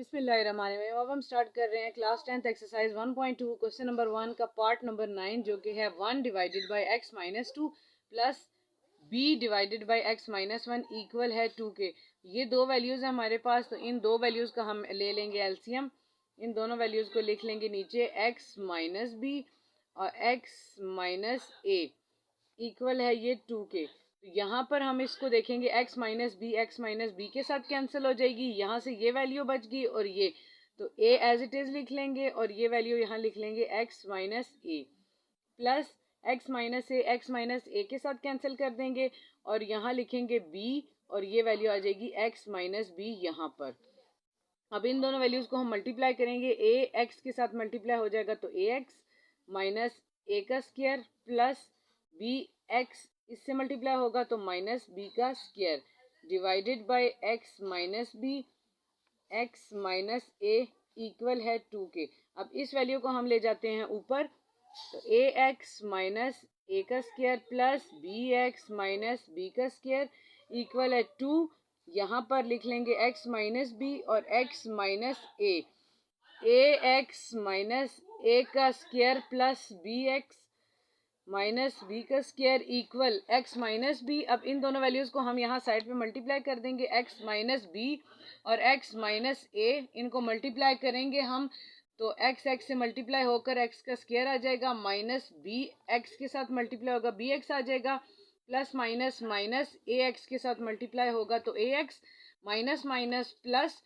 बिस्मिल्लाहिर्रहमानिर्रहीम। अब हम स्टार्ट कर रहे हैं class 10th exercise 1.2 question number 1 का पार्ट नंबर 9 जो कि है 1 divided by x minus 2 plus b divided by x minus 1 equal है 2 के। ये दो वैल्यूज़ है हमारे पास, तो इन दो वैल्यूज़ का हम ले लेंगे एलसीएम। इन दोनों वैल्यूज़ को लिख लेंगे नीचे x माइनस बी और x माइनस ए इक्वल है ये 2 के। तो यहाँ पर हम इसको देखेंगे x माइनस बी के साथ कैंसिल हो जाएगी, यहाँ से ये वैल्यू बच गई और ये, तो a एज इट इज़ लिख लेंगे और ये वैल्यू यहाँ लिख लेंगे x माइनस ए प्लस एक्स माइनस ए के साथ कैंसिल कर देंगे और यहाँ लिखेंगे b और ये वैल्यू आ जाएगी x माइनस बी यहाँ पर। अब इन दोनों वैल्यूज़ को हम मल्टीप्लाई करेंगे, a x के साथ मल्टीप्लाई हो जाएगा तो ax माइनस ए का स्क्वायर प्लस बी एक्स इससे मल्टीप्लाई होगा तो माइनस बी का square divided by x minus b x minus a equal है 2 के। अब इस वैल्यू को हम ले जाते हैं ऊपर, तो ए एक्स माइनस ए का square plus b x minus b का स्क्वायर इक्वल है 2। यहाँ पर लिख लेंगे x माइनस बी और x minus a x minus a का square plus b x minus b का square equal x minus b. अब इन दोनों वैल्यूज़ को हम यहाँ साइड पे मल्टीप्लाई कर देंगे, x माइनस बी और x माइनस ए इनको मल्टीप्लाई करेंगे हम, तो x से मल्टीप्लाई होकर x का स्क्वायर आ जाएगा, माइनस बी एक्स के साथ मल्टीप्लाई होगा बी एक्स आ जाएगा, plus minus minus a x के साथ मल्टीप्लाई होगा तो a x minus minus plus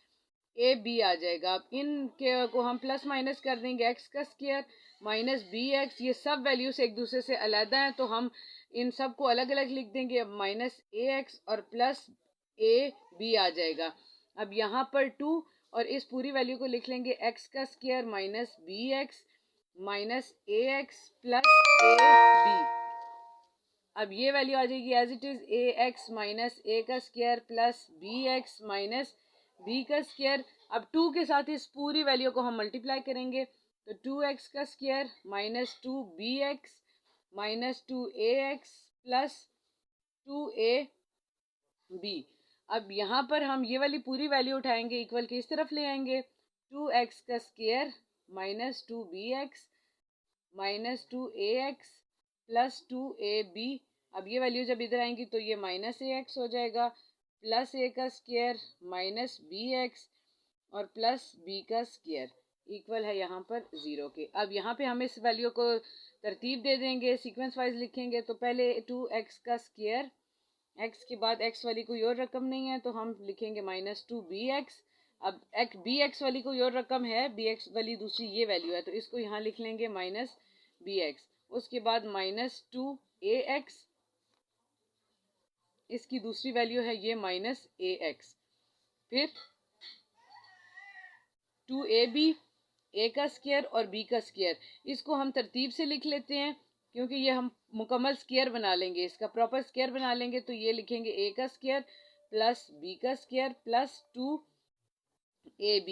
a b आ जाएगा। अब इन के को हम प्लस माइनस कर देंगे, एक्स का स्क्वायर माइनस बी एक्स, ये सब वैल्यूज एक दूसरे से अलग हैं तो हम इन सब को अलग अलग लिख देंगे। अब माइनस ए एक्स और प्लस ए बी आ जाएगा। अब यहाँ पर 2 और इस पूरी वैल्यू को लिख लेंगे एक्स का square minus b x minus a x plus a b. अब ये वैल्यू आ जाएगी as it is a x minus a का square plus b x minus b का स्क्वायर। अब 2 के साथ इस पूरी वैल्यू को हम मल्टीप्लाई करेंगे, तो 2x का square minus 2bx minus 2ax plus 2ab। अब यहाँ पर हम ये वाली पूरी वैल्यू उठाएंगे, इक्वल की इस तरफ ले आएंगे, 2x का square minus 2bx minus 2ax plus 2ab। अब ये वैल्यू जब इधर आएंगी तो ये माइनस ax हो जाएगा, प्लस a का स्क्वायर माइनस bx और प्लस b का स्क्वायर इक्वल है यहाँ पर 0 के। अब यहाँ पे हम इस वैल्यू को तरतीब दे देंगे, सीक्वेंस वाइज लिखेंगे, तो पहले 2x का स्क्वायर, x के बाद x वाली कोई और रकम नहीं है तो हम लिखेंगे माइनस 2bx। अब bx वाली कोई और रकम है, bx वाली दूसरी ये वैल्यू है तो इसको यहाँ लिख लेंगे माइनस bx। उसके बाद माइनस 2ax, इसकी दूसरी वैल्यू है ये माइनस ax, फिर 2ab ए का स्क्वायर और बी का स्क्वायर, इसको हम तरतीब से लिख लेते हैं क्योंकि ये हम मुकम्मल स्क्वायर बना लेंगे, इसका प्रॉपर स्क्वायर बना लेंगे, तो ये लिखेंगे ए का स्क्वायर प्लस बी का स्क्वायर प्लस 2ab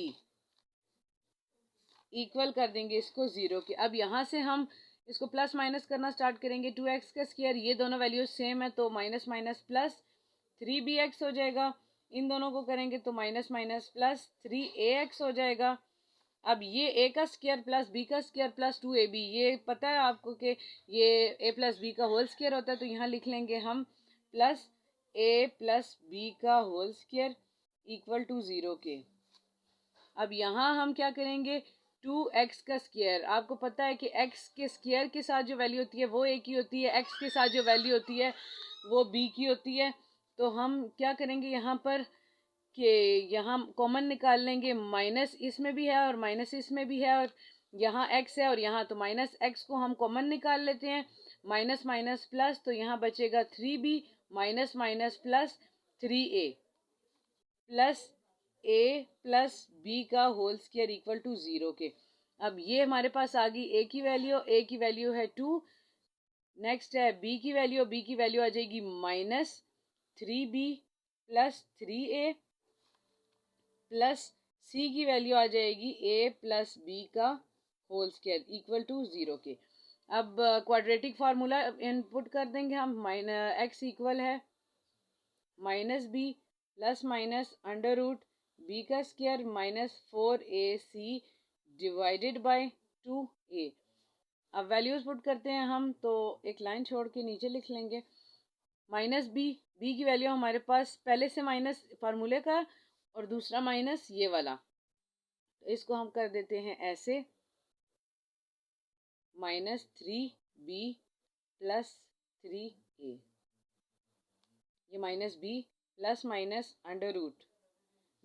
इक्वल कर देंगे इसको 0 के। अब यहाँ से हम इसको प्लस माइनस करना स्टार्ट करेंगे, 2x का स्क्वायर, ये दोनों वैल्यूज सेम है तो माइनस माइनस प्लस 3bx हो जाएगा, इन दोनों को करेंगे तो माइनस माइनस प्लस 3ax हो जाएगा। अब ये a का स्क्वायर प्लस b का स्क्वायर प्लस 2ab, ये पता है आपको कि ये a प्लस b का होल स्क्वायर होता है, तो यहाँ लिख लेंगे हम प्लस a प्लस b का होल स्क्वायर इक्वल टू 0 के। अब यहाँ हम क्या करेंगे, 2x का स्क्वायर, आपको पता है कि x के स्क्वायर के साथ जो वैल्यू होती है वो a की होती है, x के साथ जो वैल्यू होती है वो b की होती है, तो हम क्या करेंगे यहाँ पर कि यहाँ कॉमन निकाल लेंगे, माइनस इसमें भी है और माइनस इसमें भी है और यहाँ x है और यहाँ, तो माइनस x को हम कॉमन निकाल लेते हैं, माइनस माइनस प्लस, तो यहाँ बचेगा 3b minus minus plus 3a plus a plus b का होल स्क्वायर इक्वल टू 0 के। अब ये हमारे पास आ गई a की वैल्यू है 2, नेक्स्ट है b की वैल्यू आ जाएगी minus 3b plus 3a plus c की वैल्यू आ जाएगी a प्लस b का होल स्क्वायर इक्वल टू 0 के। अब क्वाड्रेटिक फार्मूला इनपुट कर देंगे हम, x इक्वल है minus b plus minus under root b का square minus 4ac divided by 2a। अब वैल्यूज पुट करते हैं हम, तो एक लाइन छोड़ के नीचे लिख लेंगे माइनस बी की वैल्यू हमारे पास पहले से माइनस फार्मूले का और दूसरा माइनस ये वाला, तो इसको हम कर देते हैं ऐसे -3b प्लस 3a। ये minus b plus minus under root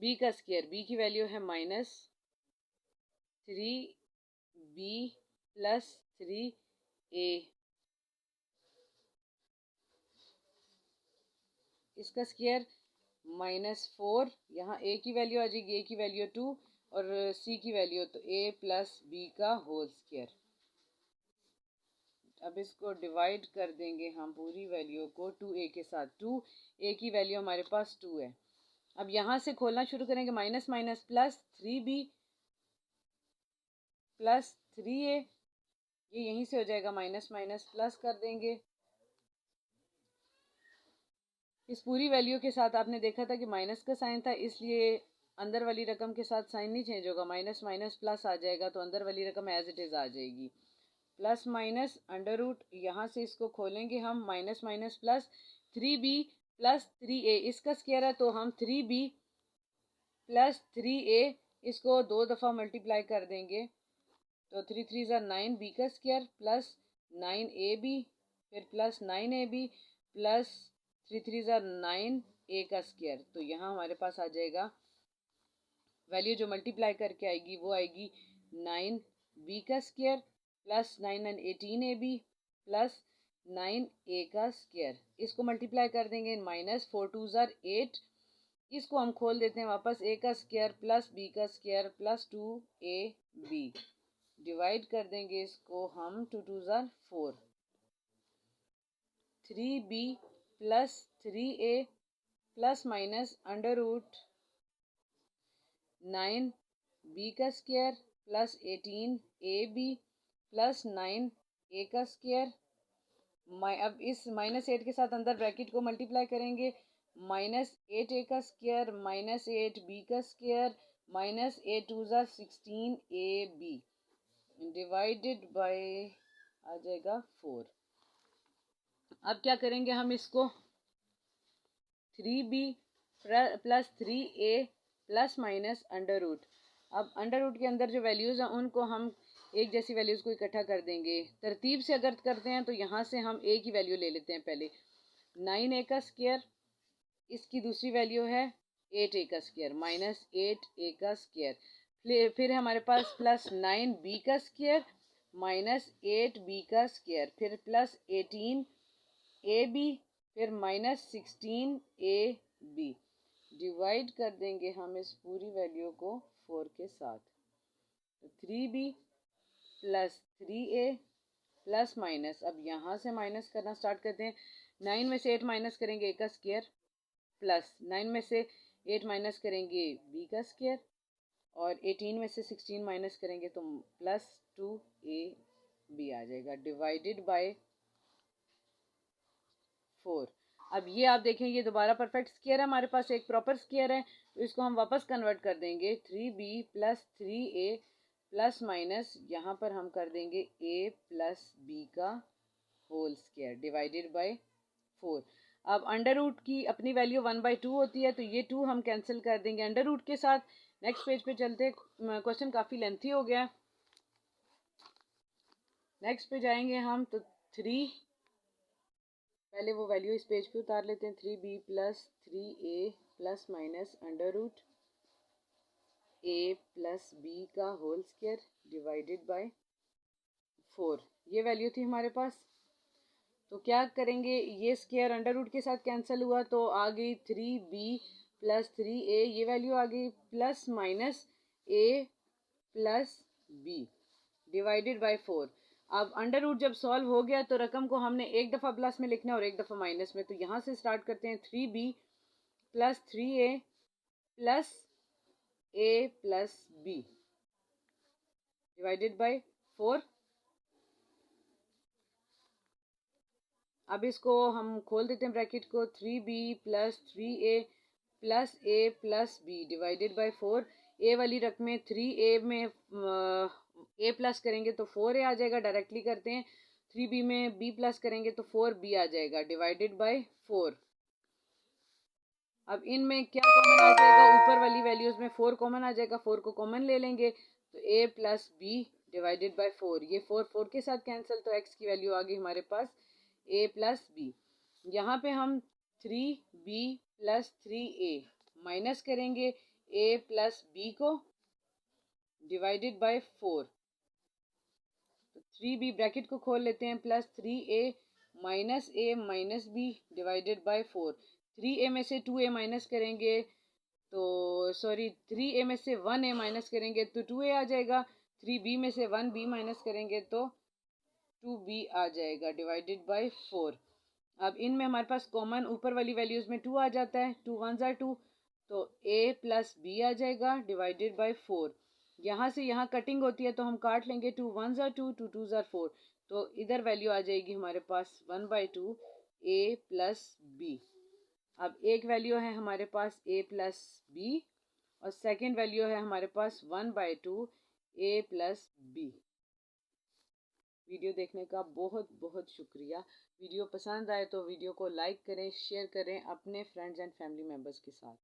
b का स्क्वायर, बी की वैल्यू है -3b प्लस 3a, इसका स्क्वायर -4, यहाँ a की वैल्यू आ जाएगी, a की वैल्यू 2 और c की वैल्यू तो a प्लस b का होल स्क्वायर। अब इसको डिवाइड कर देंगे हम पूरी वैल्यू को 2a के साथ, 2a की वैल्यू हमारे पास 2 है। अब यहाँ से खोलना शुरू करेंगे, minus minus plus 3b plus 3a, ये यहीं से हो जाएगा, माइनस माइनस प्लस कर देंगे। इस पूरी वैल्यू के साथ आपने देखा था कि माइनस का साइन था, इसलिए अंदर वाली रकम के साथ साइन नहीं चेंज होगा, माइनस माइनस प्लस आ जाएगा, तो अंदर वाली रकम एज इट इज़ आ जाएगी। प्लस माइनस अंडर रूट, यहाँ से इसको खोलेंगे हम, minus minus plus 3b plus 3a, इसका स्क्वायर है तो हम 3b प्लस 3a इसको 2 दफ़ा मल्टीप्लाई कर देंगे, तो 3 3 ज़ा 9 बी का स्क्वायर प्लस 9ab, फिर प्लस 9ab प्लस 3 3 ज़ा 9 a का स्क्वायर। तो यहाँ हमारे पास आ जाएगा वैल्यू जो मल्टीप्लाई करके आएगी वो आएगी 9b का square plus 9 9 18ab plus 9a का स्क्वायर। इसको मल्टीप्लाई कर देंगे, माइनस 4 2 ज़ा 8, इसको हम खोल देते हैं वापस, a का स्क्वायर प्लस b का स्क्वायर प्लस 2ab, डिवाइड कर देंगे इसको हम, 2 2 ज़ा 4, 3b plus 3a plus minus under root 9b का square plus 18ab plus 9a का स्क्वायर। अब इस -8 के साथ अंदर ब्रैकेट को मल्टीप्लाई करेंगे, -8a का स्क्वायर माइनस 8b का स्क्वायर माइनस 8 2 ज़ा 16ab डिवाइडेड बाय आ जाएगा 4। अब क्या करेंगे हम इसको, 3b plus 3a plus minus under root, अब अंडर रूट के अंदर जो वैल्यूज़ हैं उनको हम एक जैसी वैल्यूज़ को इकट्ठा कर देंगे। तरतीब से अगर करते हैं तो यहाँ से हम a की वैल्यू ले लेते हैं पहले, 9a का स्क्वायर, इसकी दूसरी वैल्यू है 8a का स्क्वायर माइनस 8a का स्क्वायर, फिर हमारे पास प्लस 9b का स्क्वायर माइनस 8b का स्क्वायर, फिर प्लस 18ab, फिर माइनस 16ab, डिवाइड कर देंगे हम इस पूरी वैल्यू को 4 के साथ, तो 3b plus 3a plus minus, अब यहाँ से माइनस करना स्टार्ट करते हैं, 9 में से 8 माइनस करेंगे a का स्क्वायर, प्लस 9 में से 8 माइनस करेंगे b का स्क्वायर, और 18 में से 16 माइनस करेंगे तो प्लस 2ab आ जाएगा, डिवाइडेड बाय 4। अब ये आप देखें, ये दोबारा परफेक्ट स्क्वायर है, हमारे पास एक प्रॉपर स्क्वायर है, तो इसको हम वापस कन्वर्ट कर देंगे, 3b plus 3a plus minus यहाँ पर हम कर देंगे a प्लस b का होल स्क्वायर डिवाइडेड बाय 4। अब अंडर रूट की अपनी वैल्यू 1/2 होती है, तो ये 2 हम कैंसिल कर देंगे अंडर रूट के साथ। नेक्स्ट पेज पे चलते, क्वेश्चन काफ़ी लेंथी हो गया। नेक्स्ट पे जाएंगे हम, तो 3, पहले वो वैल्यू इस पेज पे उतार लेते हैं, 3b plus 3a plus minus under root a plus b का होल स्क्वायर डिवाइडेड बाय 4, ये वैल्यू थी हमारे पास। तो क्या करेंगे, ये स्क्वायर अंडर रूट के साथ कैंसिल हुआ तो आ गई 3b प्लस 3a, ये वैल्यू आ गई plus minus a plus b divided by 4। अब अंडर रूट जब सॉल्व हो गया तो रकम को हमने एक दफ़ा प्लस में लिखना है और एक दफ़ा माइनस में, तो यहाँ से स्टार्ट करते हैं, 3b plus 3a plus a plus b divided by 4। अब इसको हम खोल देते हैं ब्रैकेट को, 3b plus 3a plus a plus b divided by 4। A वाली रकमें 3a में a प्लस करेंगे तो 4a आ जाएगा, डायरेक्टली करते हैं। 3b में b प्लस करेंगे तो 4b आ जाएगा डिवाइडेड बाय 4। अब इनमें क्या कॉमन आ जाएगा, ऊपर वाली वैल्यूज में 4 कॉमन आ जाएगा, 4 को कॉमन ले लेंगे तो a plus b divided by 4। ये 4 के साथ कैंसिल, तो x की वैल्यू आ गई हमारे पास a प्लस बी। यहाँ पे हम 3b प्लस 3a माइनस करेंगे a प्लस b को डिवाइडेड बाय 4। तो 3b ब्रैकेट को खोल लेते हैं, plus 3a minus a minus b divided by 4। 3a में से 2a माइनस करेंगे तो सॉरी 3a में से 1a माइनस करेंगे तो 2a आ जाएगा। 3b में से 1b माइनस करेंगे तो 2b आ जाएगा डिवाइडेड बाय 4। अब इनमें हमारे पास कॉमन ऊपर वाली वैल्यूज में 2 आ जाता है, 2 1 ज़ा 2, तो a प्लस b आ जाएगा डिवाइडेड बाय 4। यहाँ से यहाँ कटिंग होती है तो हम काट लेंगे, 2 1 ज़ा 2, 2 2 ज़ा 4, तो इधर वैल्यू आ जाएगी हमारे पास 1/2 a प्लस b। अब एक वैल्यू है हमारे पास a प्लस बी और सेकेंड वैल्यू है हमारे पास 1/2 a प्लस बी। वीडियो देखने का बहुत बहुत शुक्रिया। वीडियो पसंद आए तो वीडियो को लाइक करें, शेयर करें अपने फ्रेंड्स एंड फैमिली मेम्बर्स के साथ।